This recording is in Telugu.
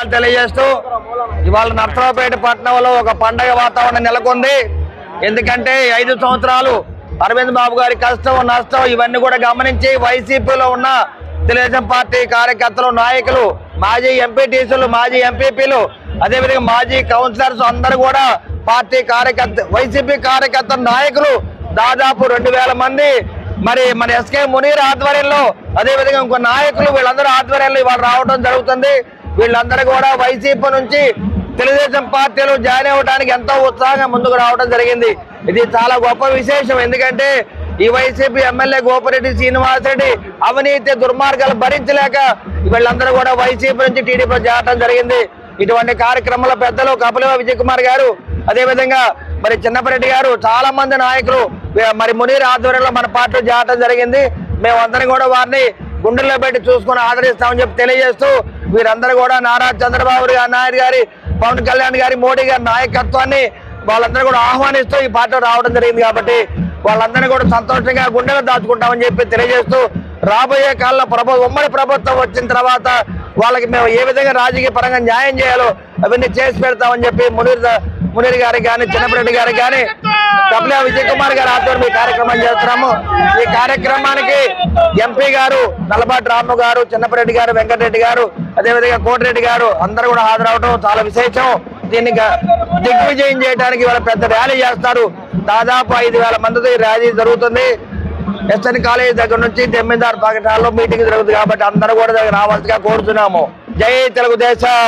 ధన్యవాదాలు తెలియజేస్తూ ఇవాళ నర్సరావుపేట పట్టణంలో ఒక పండగ వాతావరణం నెలకొంది. ఎందుకంటే 5 సంవత్సరాలు అరవింద్ బాబు గారి కష్టం నష్టం ఇవన్నీ కూడా గమనించి వైసీపీలో ఉన్న తెలుగుదేశం పార్టీ కార్యకర్తలు నాయకులు మాజీ ఎంపీటీసీలు మాజీ ఎంపీపీలు అదేవిధంగా మాజీ కౌన్సిలర్స్ అందరూ కూడా పార్టీ కార్యకర్త వైసీపీ కార్యకర్త నాయకులు దాదాపు 2000 మంది మరి మన ఎస్కే మునీర్ ఆధ్వర్యంలో అదేవిధంగా ఇంకో నాయకులు వీళ్ళందరూ ఆధ్వర్యంలో ఇవాళ రావడం జరుగుతుంది. వీళ్ళందరూ కూడా వైసీపీ నుంచి తెలుగుదేశం పార్టీలో జాయిన్ అవ్వడానికి ఎంతో ఉత్సాహంగా ముందుకు రావడం జరిగింది. ఇది చాలా గొప్ప విశేషం. ఎందుకంటే ఈ వైసీపీ ఎమ్మెల్యే గోపిరెడ్డి శ్రీనివాసరెడ్డి అవినీతి దుర్మార్గాలు భరించలేక వీళ్ళందరూ కూడా వైసీపీ నుంచి టీడీపీలో చేరడం జరిగింది. ఇటువంటి కార్యక్రమంలో పెద్దలు కపిల విజయ్ కుమార్ గారు అదేవిధంగా మరి చిన్నపరెడ్డి గారు చాలా మంది నాయకులు మరి మునీర్ ఆధ్వర్యంలో మన పార్టీలో చేరడం జరిగింది. మేమందరం కూడా వారిని గుండెల్లో పెట్టి చూసుకుని ఆదరిస్తామని చెప్పి తెలియజేస్తూ వీరందరూ కూడా నారా చంద్రబాబు నాయుడు గారి పవన్ కళ్యాణ్ గారి మోడీ గారి నాయకత్వాన్ని వాళ్ళందరూ కూడా ఆహ్వానిస్తూ ఈ పార్టీలో రావడం జరిగింది. కాబట్టి వాళ్ళందరినీ కూడా సంతోషంగా గుండెలో దాచుకుంటామని చెప్పి తెలియజేస్తూ రాబోయే కాలంలో ఉమ్మడి ప్రభుత్వం వచ్చిన తర్వాత వాళ్ళకి మేము ఏ విధంగా రాజకీయ పరంగా న్యాయం చేయాలో అవన్నీ చేసి పెడతామని చెప్పి మునీర్ గారికి కానీ చిన్నపరెడ్డి గారికి కానీ కపిల విజయ్ కుమార్ గారి ఆధ్వర్యంలో ఈ కార్యక్రమం చేస్తున్నాము. ఈ కార్యక్రమానికి ఎంపీ గారు నల్లబాటి రాము గారు చిన్నపరెడ్డి గారు వెంకటరెడ్డి గారు అదేవిధంగా కోటిరెడ్డి గారు అందరూ కూడా హాజరవడం చాలా విశేషం. దీన్ని దిగ్విజయం చేయడానికి వాళ్ళ పెద్ద ర్యాలీ చేస్తారు. దాదాపు 5000 మందితో ఈ ర్యాలీ జరుగుతుంది. ఎస్ఎన్ కాలేజ్ దగ్గర నుంచి జమీందార్ పాకెట్ హాల్లో మీటింగ్ జరుగుతుంది. కాబట్టి అందరూ కూడా రావాల్సిగా కోరుతున్నాము. జై తెలుగుదేశం.